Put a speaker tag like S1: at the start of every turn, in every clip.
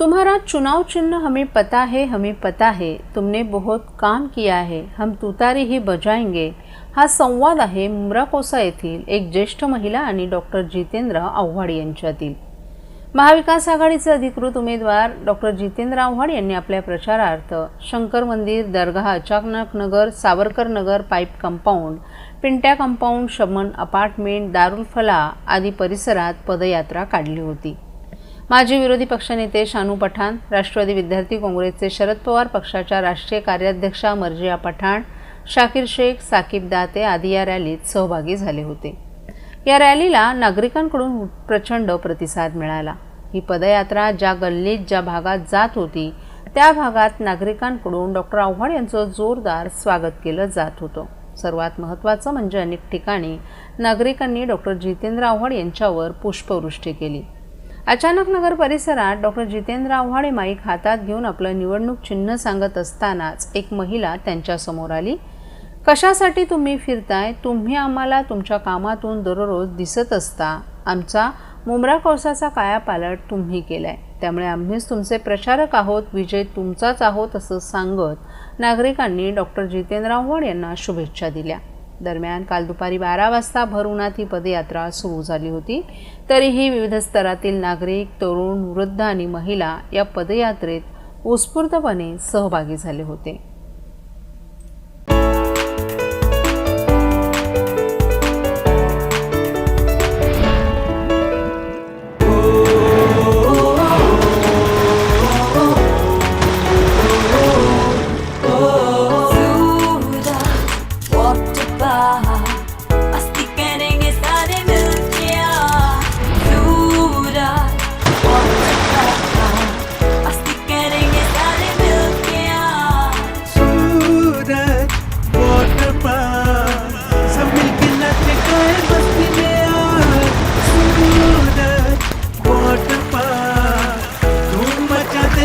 S1: तुम्हारा चुनाव चिन्ह हमें पता है, हमें पता है, तुमने बहुत काम किया है, हम तुतारी ही बजाएंगे हा संवाद आहे मुंब्रा कोसा येथील एक ज्येष्ठ महिला आणि डॉक्टर जितेंद्र आव्हाड यांच्यातील। महाविकास आघाडीचे अधिकृत उमेदवार डॉक्टर जितेंद्र आव्हाड यांनी आपल्या प्रचारार्थ शंकर मंदिर, दरगाह, अचानक नगर, Savarkar Nagar, pipe compound, Pintya compound, शमन अपार्टमेंट, दारुल फलाह आदी परिसरात पदयात्रा काढली होती। माजी विरोधी पक्षनेते शानू पठाण, राष्ट्रवादी विद्यार्थी काँग्रेसचे शरद पवार पक्षाच्या राष्ट्रीय कार्याध्यक्षा मर्जिया पठाण, शाकीर शेख, साकीब दाते आदी या रॅलीत सहभागी झाले होते। या रॅलीला नागरिकांकडून प्रचंड प्रतिसाद मिळाला। ही पदयात्रा ज्या गल्लीत ज्या भागात जात होती त्या भागात नागरिकांकडून डॉक्टर आव्हाड यांचं जोरदार स्वागत केलं जात होतं। सर्वात महत्त्वाचं म्हणजे अनेक ठिकाणी नागरिकांनी डॉक्टर जितेंद्र आव्हाड यांच्यावर पुष्पवृष्टी केली। अचानक नगर परिसरात डॉक्टर जितेंद्र आव्हाड माईक हातात घेऊन आपलं निवडणूक चिन्ह सांगत असतानाच एक महिला त्यांच्या समोर आली। कशासाठी तुम्ही फिरताय? तुम्ही आम्हाला तुमच्या कामातून दररोज दिसत असता। आमचा मुंब्रा कोसाचा कायापालट तुम्ही केलाय, त्यामुळे आम्हीच तुमचे प्रचारक आहोत, विजय तुमचाच आहोत असं सांगत नागरिकांनी डॉक्टर जितेंद्र आव्हाड यांना शुभेच्छा दिल्या। दरम्यान काल दुपारी 12 वाजता भर उन्हात ही पदयात्रा सुरू झाली होती। तरीही विविध स्तरातील नागरिक, तरुण, वृद्ध आणि महिला या पदयात्रेत उत्स्फूर्तपणे सहभागी झाले होते।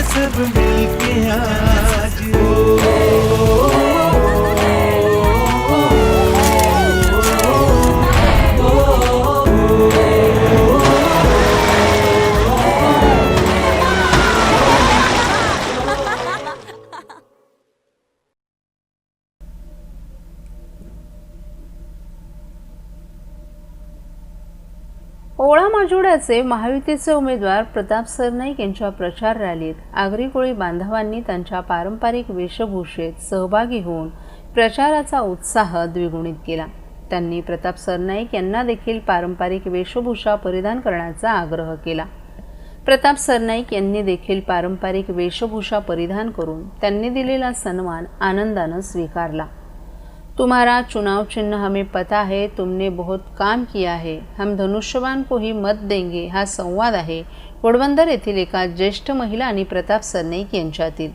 S2: सब मिलके आज
S1: ओळा माजोड्याचे महायुतीचे उमेदवार प्रताप सरनाईक यांच्या प्रचार रॅलीत आगरी कोळी बांधवांनी त्यांच्या पारंपरिक वेशभूषेत सहभागी होऊन प्रचाराचा उत्साह द्विगुणित केला। त्यांनी प्रताप सरनाईक यांना देखील पारंपरिक वेशभूषा परिधान करण्याचा आग्रह केला। प्रताप सरनाईक यांनी देखील पारंपरिक वेशभूषा परिधान करून त्यांनी दिलेला सन्मान आनंदाने स्वीकारला। तुम्हारा चुनाव चिन्ह हमें पता है, तुमने बहुत काम किया है, हम धनुष्यबाण को ही मत देंगे हा संवाद आहे घोडबंदर येथील एका ज्येष्ठ महिला आणि प्रताप सरनाईक यांच्यातील।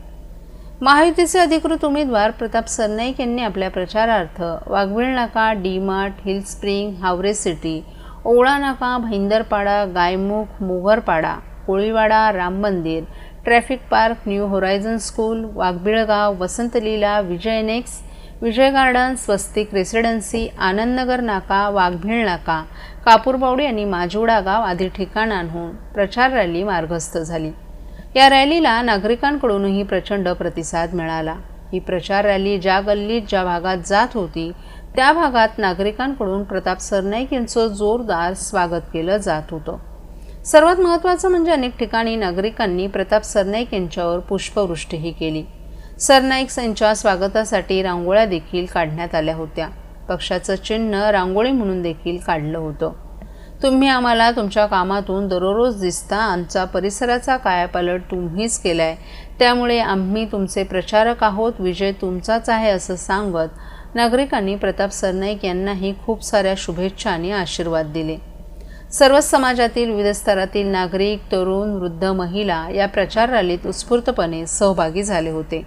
S1: महायुतीचे अधिकृत उमेदवार प्रताप सरनाईक यांनी आपल्या प्रचारार्थ वाघबीळ नाका, D Mart, hill spring, Haware city, ओळा नाका, Bhayanderpada, Gaimukh, Mogarpada, Koliwada, Ram Mandir, traffic park, new horizon school, Waghbilgaon, Vasantlila, Vijay नेक्स, विजय गार्डन, स्वस्तिक रेसिडेन्सी, आनंदनगर नाका, वाघबीळ नाका, कापूरबावडी आणि माजोडा गाव आदी ठिकाणांहून प्रचार रॅली मार्गस्थ झाली। या रॅलीला नागरिकांकडूनही प्रचंड प्रतिसाद मिळाला। ही प्रचार रॅली ज्या गल्लीत ज्या भागात जात होती त्या भागात नागरिकांकडून प्रताप सरनाईक यांचं जोरदार स्वागत केलं जात होतं। सर्वात महत्त्वाचं म्हणजे अनेक ठिकाणी नागरिकांनी प्रताप सरनाईक यांच्यावर पुष्पवृष्टीही केली। सरनाईक यांच्या स्वागतासाठी रांगोळ्या देखील काढण्यात आल्या होत्या। पक्षाचं चिन्ह रांगोळी म्हणून देखील काढलं होतं। तुम्ही आम्हाला तुमच्या कामातून दररोज दिसता, आमचा परिसराचा कायापालट तुम्हीच केलाय, त्यामुळे आम्ही तुमचे प्रचारक आहोत, विजय तुमचाच आहे असं सांगत नागरिकांनी प्रताप सरनाईक यांनाही खूप साऱ्या शुभेच्छा आणि आशीर्वाद दिले। सर्वच समाजातील विविध स्तरातील नागरिक, तरुण, वृद्ध, महिला या प्रचार रॅलीत उत्स्फूर्तपणे सहभागी झाले होते।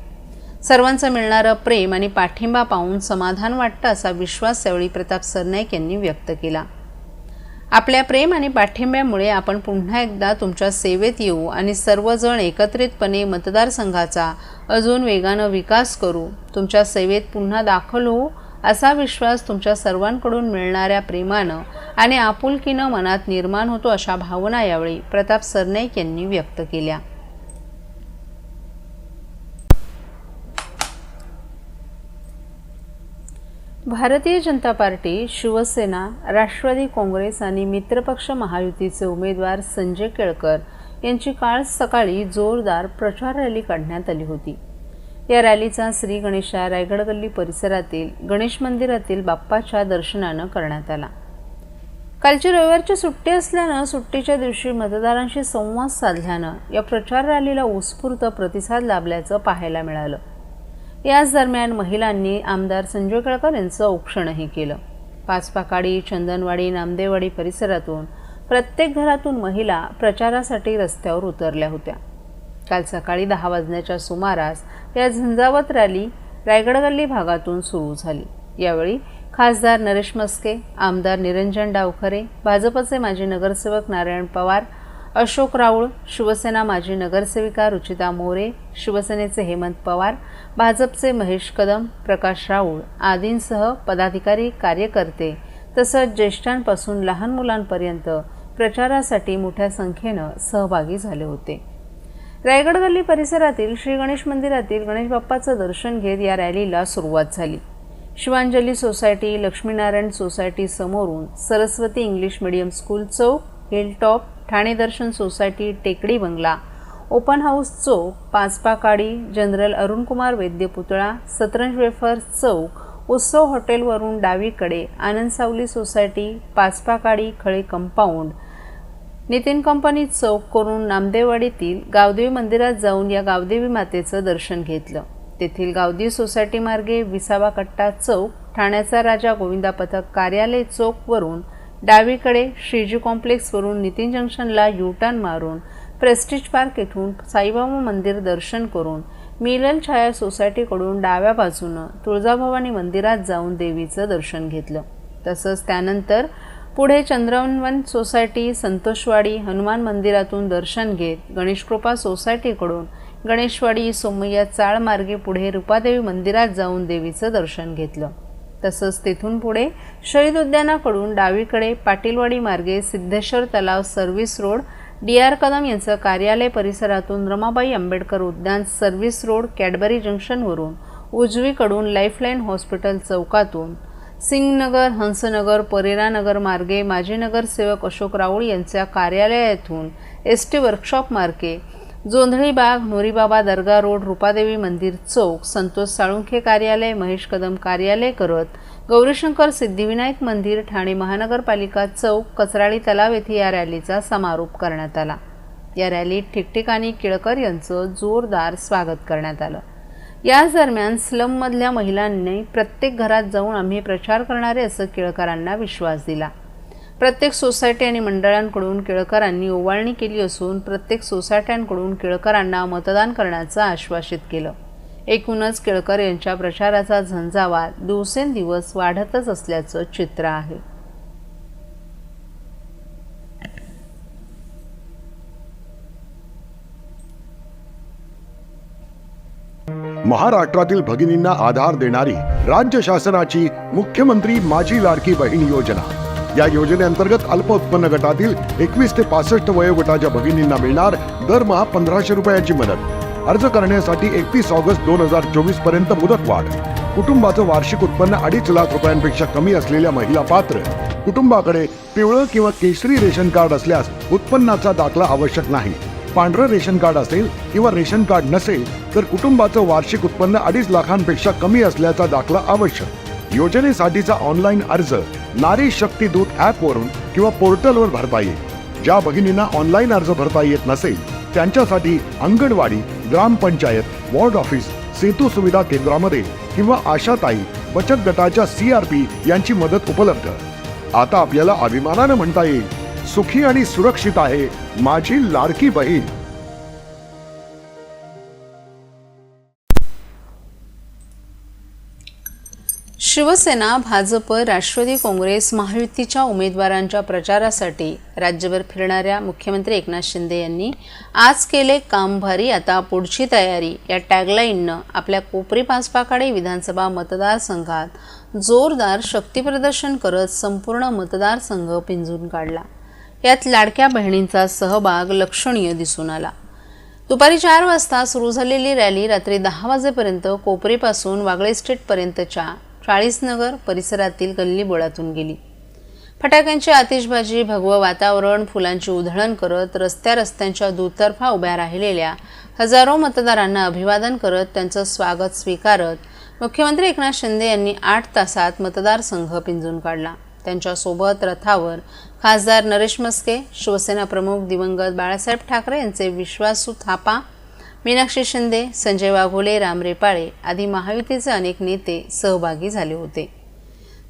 S1: सर्वांचं मिळणारं प्रेम आणि पाठिंबा पाहून समाधान वाटतं असा विश्वास यावेळी प्रताप सरनाईक यांनी व्यक्त केला। आपल्या प्रेम आणि पाठिंब्यामुळे आपण पुन्हा एकदा तुमच्या सेवेत येऊ आणि सर्वजण एकत्रितपणे मतदारसंघाचा अजून वेगानं विकास करू, तुमच्या सेवेत पुन्हा दाखल होऊ असा विश्वास तुमच्या सर्वांकडून मिळणाऱ्या प्रेमानं आणि आपुलकीनं मनात निर्माण होतो अशा भावना यावेळी प्रताप सरनाईक यांनी व्यक्त केल्या। भारतीय जनता पार्टी, शिवसेना, राष्ट्रवादी काँग्रेस आणि मित्रपक्ष महायुतीचे उमेदवार संजय केळकर यांची काल सकाळी जोरदार प्रचार रॅली काढण्यात आली होती. या रॅलीचा श्री गणेशा रायगड गल्ली परिसरातील गणेश मंदिरातील बाप्पाच्या दर्शनानं करण्यात आला. कालची रविवारची सुट्टी असल्यानं सुट्टीच्या दिवशी मतदारांशी संवाद साधल्यानं या प्रचार रॅलीला उत्स्फूर्त प्रतिसाद लाभल्याचं पाहायला मिळालं. याच दरम्यान महिलांनी आमदार संजय केळकर यांचं औक्षणही केलं. पाचपाकाडी, चंदनवाडी, नामदेववाडी परिसरातून प्रत्येक घरातून महिला प्रचारासाठी रस्त्यावर उतरल्या होत्या. काल सकाळी 10 वाजण्याच्या सुमारास या झंझावत रॅली रायगड गल्ली भागातून सुरू झाली. यावेळी खासदार नरेश मस्के, आमदार निरंजन डावखरे, भाजपचे माजी नगरसेवक नारायण पवार, अशोक राऊळ, शिवसेना माजी नगरसेविका रुचिता मोरे, शिवसेनेचे हेमंत पवार, भाजपचे महेश कदम, प्रकाश राऊळ आदींसह पदाधिकारी, कार्यकर्ते तसंच ज्येष्ठांपासून लहान मुलांपर्यंत प्रचारासाठी मोठ्या संख्येनं सहभागी झाले होते. रायगड गल्ली परिसरातील श्री गणेश मंदिरातील गणेश बाप्पाचं दर्शन घेत या रॅलीला सुरुवात झाली. शिवांजली सोसायटी, लक्ष्मीनारायण सोसायटी समोरून सरस्वती इंग्लिश मीडियम स्कूल चौक, हिलटॉप, ठाणे दर्शन सोसायटी, टेकडी बंगला, ओपन हाऊस चौक, पाचपाकाडी, जनरल अरुणकुमार वैद्य पुतळा, सतरंज वेफर्स चौक, उत्सव हॉटेलवरून डावीकडे Anand Savli society, Pachpakhadi, Khale compound, Nitin company चौक करून नामदेववाडीतील गावदेवी मंदिरात जाऊन या गावदेवी मातेचं दर्शन घेतलं. तेथील गावदेवी सोसायटी मार्गे विसावा कट्टा चौक, ठाण्याचा राजा गोविंदा पथक कार्यालय चौकवरून डावीकडे श्रीजी कॉम्प्लेक्सवरून नितीन जंक्शनला यू-टर्न मारून प्रेस्टिज पार्क येथून साईबाबा मंदिर दर्शन करून मिलन छाया सोसायटीकडून डाव्या बाजूनं तुळजाभवानी मंदिरात जाऊन देवीचं दर्शन घेतलं. तसंच त्यानंतर पुढे चंद्रवन सोसायटी, संतोषवाडी, हनुमान मंदिरातून दर्शन घेत गणेशकृपा सोसायटीकडून गणेशवाडी, सोमय्या चाळ मार्गे पुढे रूपादेवी मंदिरात जाऊन देवीचं दर्शन घेतलं. तसंच तेथून पुढे शहीद उद्यानाकडून डावीकडे पाटीलवाडी मार्गे सिद्धेश्वर तलाव सर्व्हिस रोड, डी.आर. कदम यांचं कार्यालय परिसरातून रमाबाई आंबेडकर उद्यान सर्व्हिस रोड, कॅडबरी जंक्शनवरून उजवीकडून लाईफलाईन हॉस्पिटल चौकातून सिंगनगर, हंसनगर, परेरानगर मार्गे माजी नगरसेवक अशोक राऊळ यांच्या कार्यालयातून एस.टी. वर्कशॉप मार्गे जोंधळी बाग, नोरीबाबा दर्गा रोड, रूपादेवी मंदिर चौक, संतोष साळुंखे कार्यालय, महेश कदम कार्यालय करत गौरीशंकर सिद्धिविनायक मंदिर, ठाणे महानगरपालिका चौक, कचराळी तलाव येथे या रॅलीचा समारोप करण्यात आला. या रॅलीत ठिकठिकाणी केळकर यांचं जोरदार स्वागत करण्यात आलं. याच दरम्यान स्लममधल्या महिलांनी प्रत्येक घरात जाऊन आम्ही प्रचार करणारे असं केळकरांना विश्वास दिला. प्रत्येक सोसायटी आणि मंडळांकडून केळकरांनी ओवाळणी केली असून प्रत्येक सोसायट्यांकडून केळकरांना मतदान करण्याचं आश्वासित केलं. एकूणच केळकर यांच्या प्रचाराचा झंझावात दिवसेंदिवस वाढतच असल्याचं चित्र आहे.
S3: महाराष्ट्रातील भगिनींना आधार देणारी राज्य शासनाची मुख्यमंत्री माझी लाडकी बहीण योजना. या योजनेअंतर्गत अल्प उत्पन्न गटातील 21 ते 65 वयोगटाच्या भगिनींना मिळणार दरमहा 1500 रुपयाची मदत. अर्ज करण्यासाठी 31 ऑगस्ट 2024 पर्यंत मुदतवाढ. कुटुंबाचं वार्षिक उत्पन्न 2.5 लाख रुपयांपेक्षा कमी असलेल्या महिला पात्र. कुटुंबाकडे पिवळं किंवा केशरी रेशन कार्ड असल्यास उत्पन्नाचा दाखला आवश्यक नाही. पांढरं रेशन कार्ड असेल किंवा रेशन कार्ड नसेल तर कुटुंबाचं वार्षिक उत्पन्न 2.5 लाखांपेक्षा कमी असल्याचा दाखला आवश्यक. योजनेसाठीचा ऑनलाईन अर्ज नारी शक्ती दूत ॲपवरून किंवा पोर्टलवर भरता येईल. ज्या भगिनींना ऑनलाईन अर्ज भरता येत नसेल त्यांच्यासाठी अंगणवाडी, ग्रामपंचायत, वॉर्ड ऑफिस, सेतू सुविधा केंद्रामध्ये किंवा आशाताई बचत गटाच्या CRP यांची मदत उपलब्ध. आता आपल्याला अभिमानानं म्हणता येईल, सुखी आणि सुरक्षित आहे माझी लाडकी बहीण.
S1: शिवसेना, भाजप, राष्ट्रवादी काँग्रेस, महायुतीच्या उमेदवारांच्या प्रचारासाठी राज्यभर फिरणाऱ्या मुख्यमंत्री एकनाथ शिंदे यांनी आज केले काम भारी, आता पुढची तयारी या टॅगलाईननं आपल्या कोपरी पाचपाकाडी विधानसभा मतदारसंघात जोरदार शक्तीप्रदर्शन करत संपूर्ण मतदारसंघ पिंजून काढला. यात लाडक्या बहिणींचा सहभाग लक्षणीय दिसून आला. दुपारी 4 वाजता सुरू झालेली रॅली रात्री 10 वाजेपर्यंत कोपरीपासून वागळे स्ट्रीटपर्यंतच्या चाळीसनगर परिसरातील गल्लीबोळातून गेली. फटाक्यांची आतिषबाजी, भगवं वातावरण, फुलांची उधळण करत रस्त्यांच्या दुतर्फा उभ्या राहिलेल्या हजारो मतदारांना अभिवादन करत त्यांचं स्वागत स्वीकारत मुख्यमंत्री एकनाथ शिंदे यांनी 8 तासात मतदारसंघ पिंजून काढला. त्यांच्यासोबत रथावर खासदार नरेश मस्के, शिवसेना प्रमुख दिवंगत बाळासाहेब ठाकरे यांचे विश्वासू थापा, मीनाक्षी शिंदे, संजय वाघोले, राम रेपाळे आदी महायुतीचे अनेक नेते सहभागी झाले होते.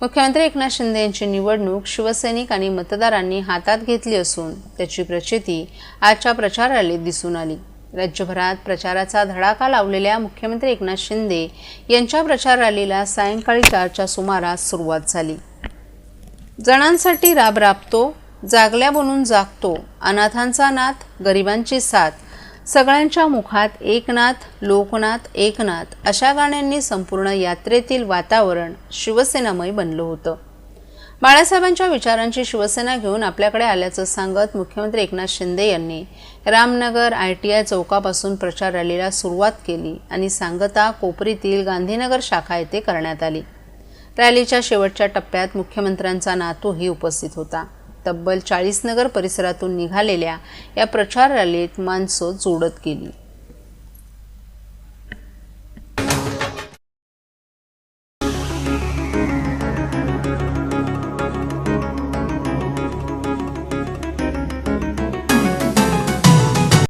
S1: मुख्यमंत्री एकनाथ शिंदे यांची निवडणूक शिवसैनिक आणि मतदारांनी हातात घेतली असून त्याची प्रचिती आजच्या प्रचार रॅलीत दिसून आली. राज्यभरात प्रचाराचा धडाका लावलेल्या मुख्यमंत्री एकनाथ शिंदे यांच्या प्रचार रॅलीला सायंकाळी 4च्या सुमारास सुरुवात झाली. जणांसाठी राब राबतो, जागल्या बनून जागतो, अनाथांचा नाथ, गरिबांची साथ, सगळ्यांच्या मुखात एकनाथ, लोकनाथ, एकनाथ अशा गाण्यांनी संपूर्ण यात्रेतील वातावरण शिवसेनामय बनलं होतं. बाळासाहेबांच्या विचारांची शिवसेना घेऊन आपल्याकडे आल्याचं सांगत मुख्यमंत्री एकनाथ शिंदे यांनी रामनगर ITI चौकापासून प्रचार रॅलीला सुरुवात केली आणि सांगता कोपरीतील गांधीनगर शाखा येथे करण्यात आली. रॅलीच्या शेवटच्या टप्प्यात मुख्यमंत्र्यांचा नातूही उपस्थित होता. तब्बल 40 नगर परिसरातून निघालेल्या या प्रचार रॅलीत माणसं जोडत गेली.